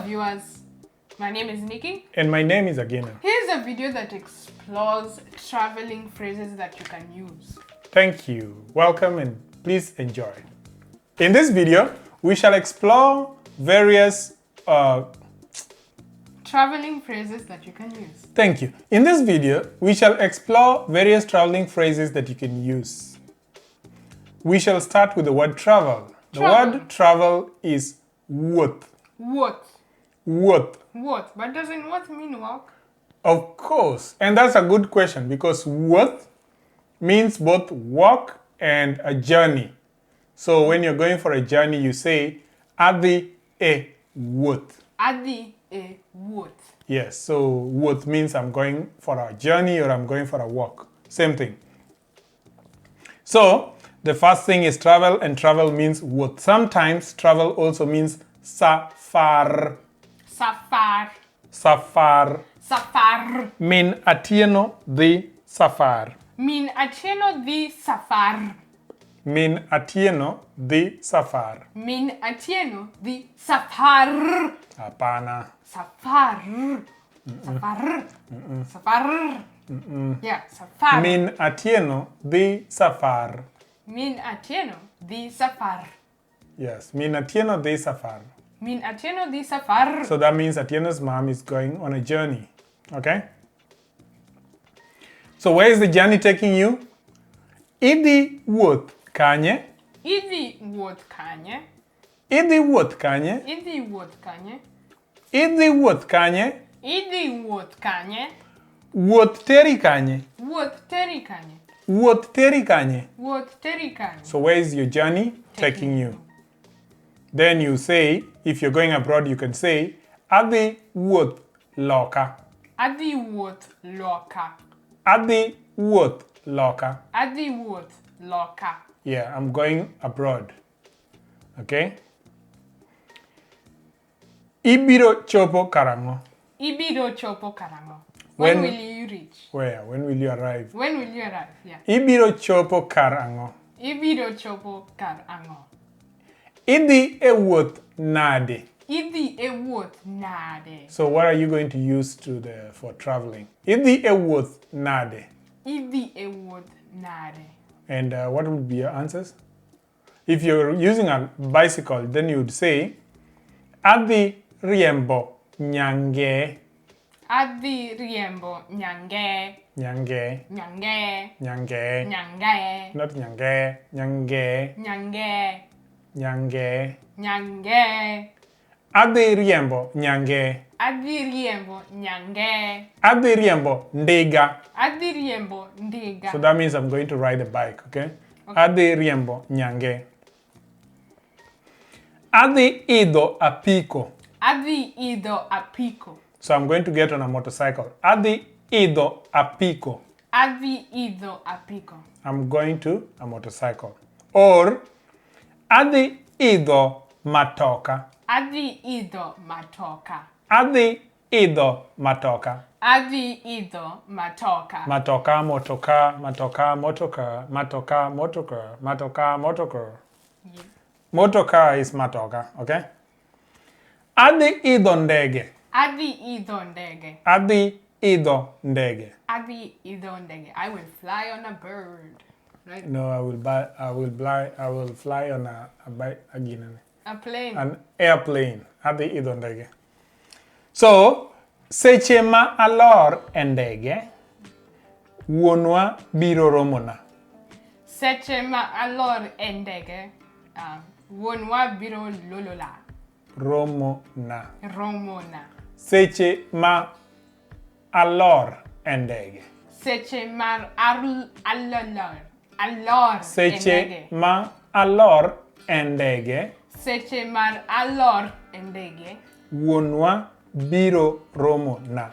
viewers, my name is Nikki. And my name is Agena. Here's a video that explores traveling phrases that you can use. Thank you. Welcome and please enjoy. In this video, we shall explore various traveling phrases that you can use. Thank you. In this video, we shall explore various traveling phrases that you can use. We shall start with the word travel. The word travel is wuoth. What? Wuoth. What? But doesn't what mean walk? Of course. And that's a good question because wuoth means both walk and a journey. So when you're going for a journey, you say, Adi e wuoth. Adi e wuoth. Yes, so wuoth means I'm going for a journey or I'm going for a walk. Same thing. So the first thing is travel, and travel means wuoth. Sometimes travel also means safar. Safar. Safar. Safar. Min atieno di safar. Min atieno di safar. Min atieno di safar. Min atieno di safar. Hapana. Safar. Safar. Safar. Yeah, safar. Min atieno di safar. Min atieno di safar. Yes, min atieno di safar. Min atieno di safar. So that means Atieno's mom is going on a journey. Okay? So where is the journey taking you? Idi wuoth kanye. Idi wuoth kanye. Idi wuoth kanye. Idi wuoth kanye. Idi wuoth kanye. Idi wuoth kanye. Wuoth teri kanye. Wuoth teri kanye. Wuoth teri kanye. Wuoth teri kanye. So where is your journey taking you? Then you say, if you're going abroad, you can say, Adi wuoth loka. Adi wuoth loka. Adi wuoth loka. Adi wuoth loka. Yeah, I'm going abroad. Okay? Ibiro chopo karango. Ibiro chopo karango. When When will you reach? Where? When will you arrive? When will you arrive? Yeah. Ibiro chopo karango. Ibiro chopo karango. Idi e wuoth nade. Idi e wuoth nade. So what are you going to use for traveling? Idi e wuoth nade. Idi e wuoth nade. And what would be your answers? If you're using a bicycle, then you would say, Adi riembo nyange. Adi riembo nyange. Nyange. Nyange. Nyange. Nyange. Not nyange. Nyange. Nyange. Nyange. Nyange. Adi riembo nyange. Adi riembo nyange. Adi riembo ndiga. Adi riembo ndiga. So that means I'm going to ride a bike, okay? Adi riembo nyange. Adi ido apiko. Adi ido apiko. So I'm going to get on a motorcycle. Adi ido apiko. Adi ido apiko. I'm going to a motorcycle. Or Adi ido matoka. Adi ido matoka. Adi ido matoka. Adi ido matoka. Matoka, motoka, matoka, motoka, matoka, motoka, matoka, motoka. Yeah. Motoka is matoka, okay? Adi ido ndege. Adi ido ndege. Adi ido ndege. Adi ido ndege. I will fly on a bird. Right? No, I will fly on A plane. an airplane. Adi ido ndege. So, seche ma alor e ndege, wuonwa biro romona. Seche ma alor e ndege. Wuonwa biro lolola. Romona. Romona. Seche ma alor e ndege. Seche mar alor. Alor e Seche ndege. ma alor e ndege, Seche mar alor e ndege. wuonwa biro romona.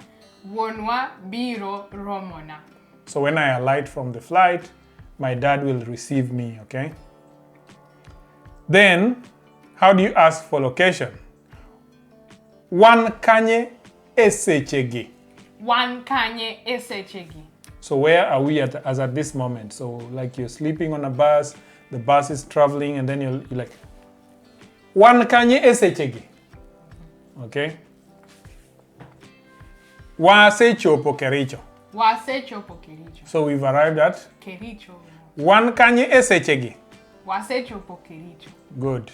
Wuonwa biro romona. So when I alight from the flight, my dad will receive me, okay? Then, how do you ask for location? Wan kanye esechegi. Wan kanye esechegi. So where are we as at this moment? So like you're sleeping on a bus, the bus is traveling, and then you're like, Wan kanye esechegi. Okay? Wasechopo Kericho. Wasechopo Kericho. So we've arrived at Kericho. Wan kanye esechegi. Wasechopo Kericho. Good.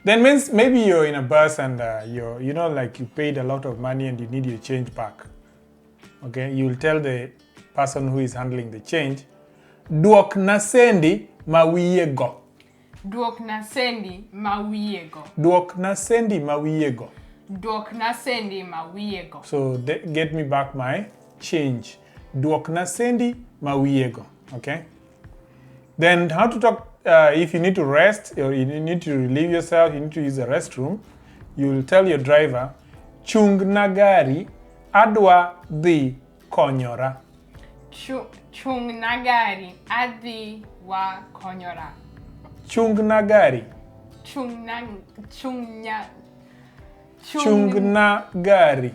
Then means maybe you're in a bus and like you paid a lot of money and you need your change back. Okay, you'll tell the person who is handling the change, duok nasendi mawiyego. Duok nasendi mawiyego. Duok nasendi mawiyego. Duok nasendi mawiyego. So get me back my change. Duok nasendi mawiyego. Okay. Then how to talk if you need to rest or you need to relieve yourself, you need to use the restroom. You'll tell your driver, chung nagari adwa dhi konyora. Chung nagari adhi wa konyora. Chung nagari. Chung nagari.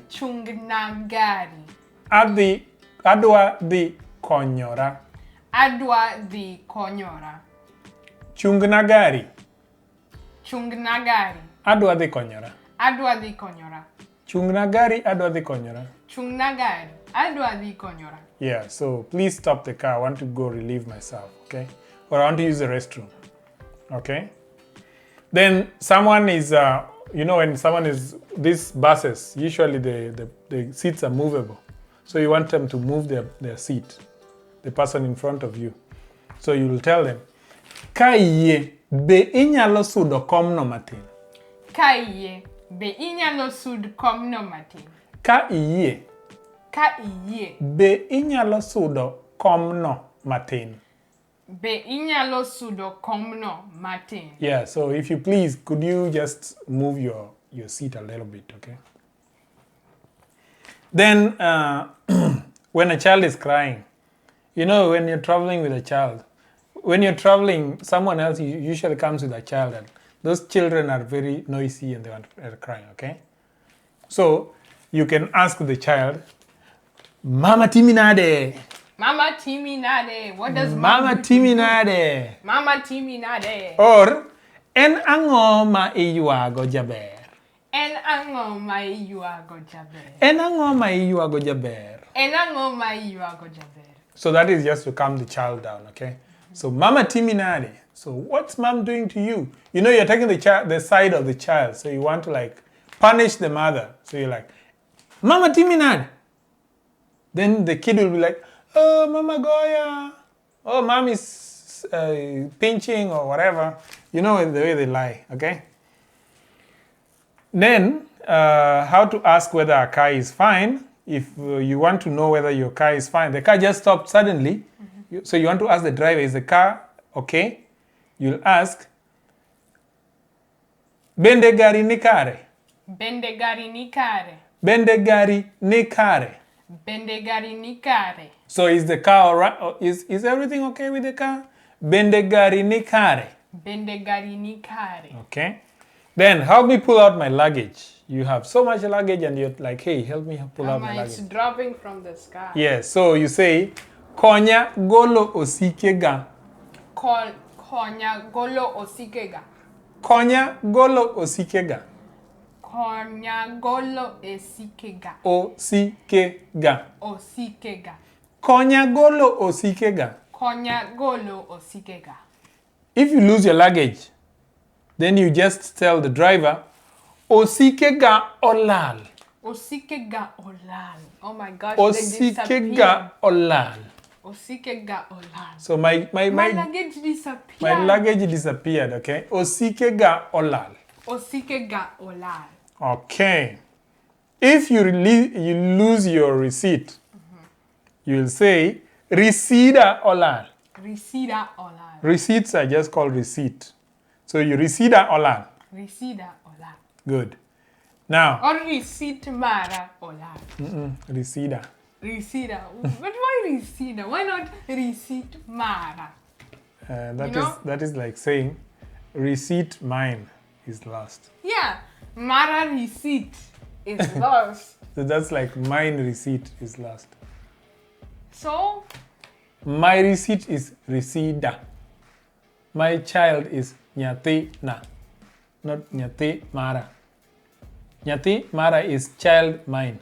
Chung nagari. Adwa dhi konyora. Adwa dhi konyora. Chung nagari. Chung nagari. Adwa dhi konyora. Adwa dhi konyora. Chung nagari adwa dhi konyora. Chung nagari adwa dhi konyora. Yeah, so please stop the car. I want to go relieve myself, okay? Or I want to use the restroom, okay? Then someone is, when someone is, these buses, usually the seats are movable. So you want them to move their seat, the person in front of you. So you will tell them, Kaiye be inyalo sudo komno matin. Kaiye be inyalo sud komno matin. Kaiye be inyalo sudo komno matin. Be inyalo sudo komno matin. Yeah, so if you please, could you just move your seat a little bit, okay? Then when a child is crying, when you're traveling with a child, when you're traveling, someone else usually comes with a child, and those children are very noisy and they're crying, okay? So you can ask the child, Mama Timinade. Mama Timinade. What does Mama Timinade? Mama Timinade. Or en ango ma iyuago jaber. En ango ma iyuago jaber. En ango ma iyuago jaber. En ango ma iyuago jaber. So that is just to calm the child down, okay? So Mama Timinade. So what's mom doing to you? You're taking the side of the child, so you want to punish the mother. So you're like, Mama Timinade. Then the kid will be like, oh, Mama Goya. Oh, mom is pinching or whatever. The way they lie, okay? Then, how to ask whether a car is fine. If you want to know whether your car is fine, the car just stopped suddenly. Mm-hmm. So you want to ask the driver, is the car okay? You'll ask, Bende gari ni kare? Bende gari ni kare? Bende gari ni kare? Bende gari ni kare? So is the car alright? Is everything okay with the car? Bende gari ni kare? Bende gari ni kare? Okay. Then help me pull out my luggage. You have so much luggage and you're like, hey, help me pull out my luggage. It's dropping from the sky. Yes, so you say, Konya golo osikega. Konya golo osikega. Konya golo osikega. Konya golo esikega. Osikega. Osikega. Konya golo osikega. Konya golo osikega. If you lose your luggage, then you just tell the driver, Osikega olal. Osikega olal. Oh my gosh, Osikega olal. Osikega olal. So my luggage disappeared. My luggage disappeared, okay? Osikega olal. Osikega olal. Okay. If you lose your receipt, you'll say, Resida olal. Resida olal. Receipts are just called receipt. So you resida olal. Resida olal. Good. Now. Or receipt mara olal. Resida. Resida. But why resida? Why not receipt mara? That is like saying receipt mine is lost. Yeah. Mara receipt is lost. So that's like mine receipt is lost. So? My receipt is resida. My child is nyate na, not nyate mara. Nyathi Mara is child mine.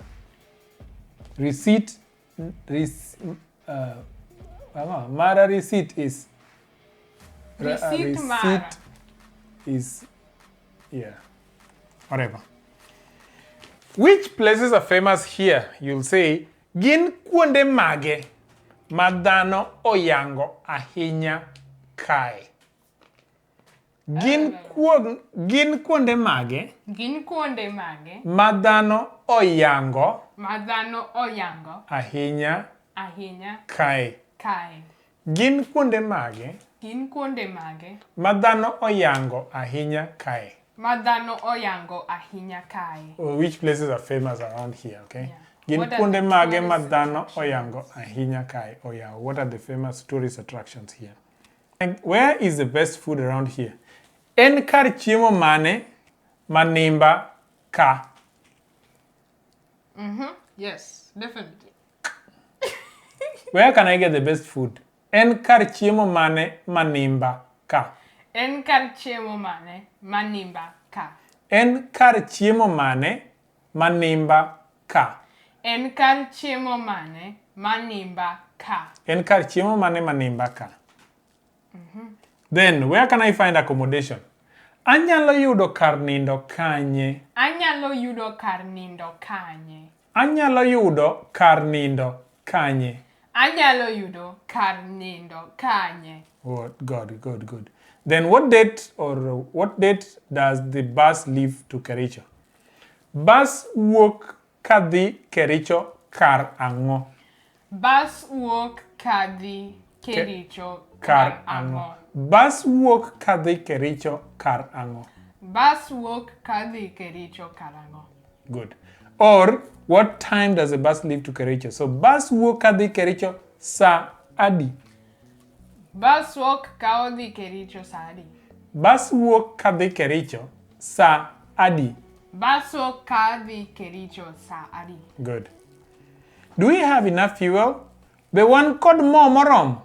Receipt, Mara receipt is. Receipt Mara. Is, yeah, whatever. Which places are famous here? You'll say, Gin kuonde mage madano oyango ahinya kai. Gin kuonde mage. Gin kuonde mage. Madano oyango. Madano oyango. Ahinya. Ahinya. Kai. Kai. Gin kuonde mage. Gin kuonde mage. Madano oyango ahinya kai. Madano oyango ahinya kai. Oh, which places are famous around here, okay? Yeah. Gin kuonde mage madano oyango ahinya kai. Oh yeah, what are the famous tourist attractions here? And where is the best food around here? En kar chiemo mane manimba ka. Yes, definitely. Where can I get the best food? En kar chiemo mane manimba ka. En kar chiemo mane manimba ka. En kar chiemo mane manimba ka. En kar chiemo mane manimba ka. En kar chiemo mane manimba ka. Then, where can I find accommodation? Anyalo yudo kar nindo kanye. Anyalo yudo kar nindo kanye. Anyalo yudo kar nindo kanye. Anyalo yudo kar nindo kanye. Oh, good. Then what date does the bus leave to Kericho? Bus wuok kadhi Kericho kar ang'o? Bus wuok kadhi Kericho kar ang'o? Bus wuok kadhi Kericho kar ang'o? Bus wuok kadhi Kericho kar ang'o? Good. Or, what time does the bus leave to Kericho? So, bus wuok kadhi Kericho sa adi. Bus wuok kadhi Kericho sa adi. Bus wuok kadhi Kericho sa adi. Bus wuok kadhi Kericho sa adi. Good. Do we have enough fuel? Be wan kod mo morom.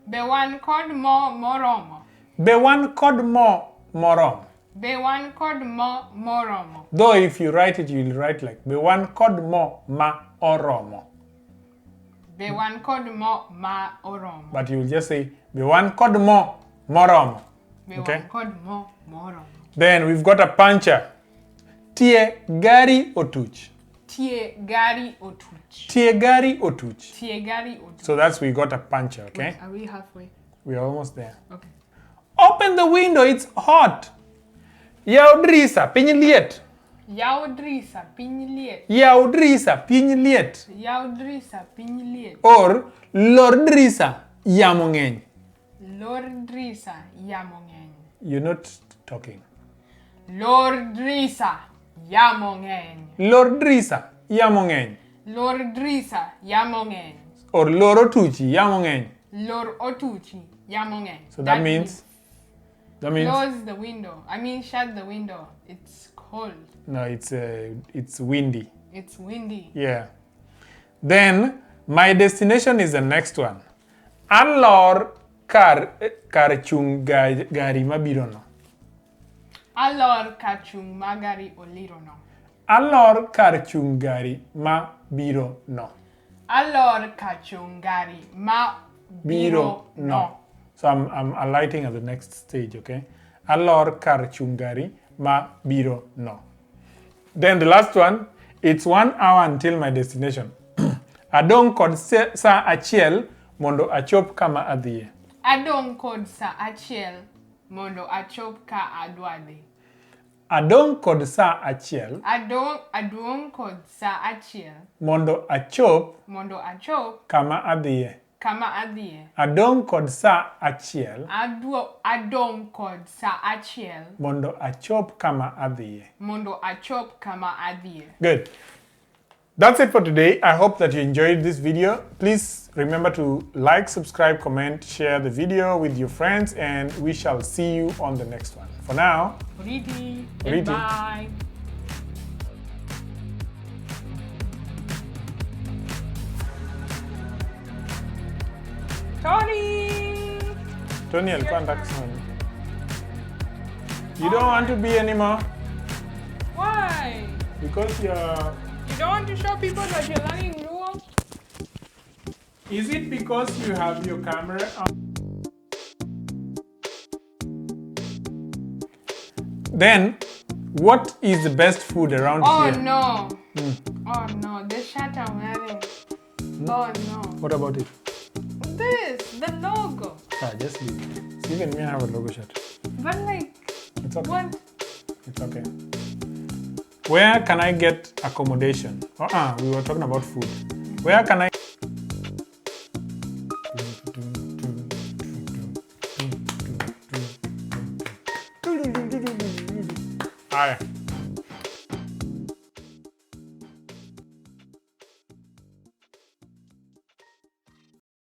Be wan kod mo moromo. Be wan kod mo morom. Be wan kod mo moromo. Though if you write it, you'll write like Be wan kod mo ma oromo. Be wan kod mo ma oromo. But you'll just say Be wan kod mo moromo. Be Okay? wan kod mo moromo. Then we've got a puncher. Tie gari otuch. Tie gari otuch. Tie gari otuch. Tie gari otuch. So that's we got a puncher, okay? Wait, are we halfway? We're almost there. Okay. Open the window, it's hot. Yaw drisa, piny liet. Yaw drisa piny liet. Yaw drisa, piny liet. Yaw drisa piny liet. Or lor drisa, yamo ng'eny. Lor drisa yamo ng'eny. You're not talking. Lor drisa yamo ng'eny. Lor drisa, yamo ng'eny. Lor drisa yamo ng'eny. Or lor otuchi, yamo ng'eny. Lor otuchi yamo ng'eny. So that means close the window. I mean shut the window. It's cold. no, it's windy. It's windy. Yeah. Then my destination is the next one. Alor kar chung gari mabiro no. Alor kachung magari oliro no. Alor kar chung gari mabiro no. Alor kachung gari ma biro no. So I'm alighting at the next stage, okay? Alor kar chung gari mabiro no. Then the last one, it's 1 hour until my destination. Adong kod sa achiel mondo achop kama adhiye. Adong kod sa achiel mondo achop ka adwade. Adong kod sa achiel Adong kod sa achiel mondo achop mondo achop kama adhiye. kama adhiye. Adong kod sa achiel Adong kod sa achiel mondo achop kama adhiye. mondo achop kama adhiye. Good. That's it for today. I hope that you enjoyed this video. Please remember to like, subscribe, comment, share the video with your friends, and we shall see you on the next one. For now, Riti. Riti. Bye. Tony alikuwa anataka kusema. You don't want to be anymore? Why? Because you're... You don't want to show people that you're learning Luo? Is it because you have your camera on? Then, what is the best food around here? Oh no. Oh no, this shirt I'm wearing. Oh no. What about it? This, the logo. Ah, just leave it. See, even me, I have a logo shirt. But like, It's okay. what? It's okay. Where can I get accommodation? We were talking about food. Where can I... Alright.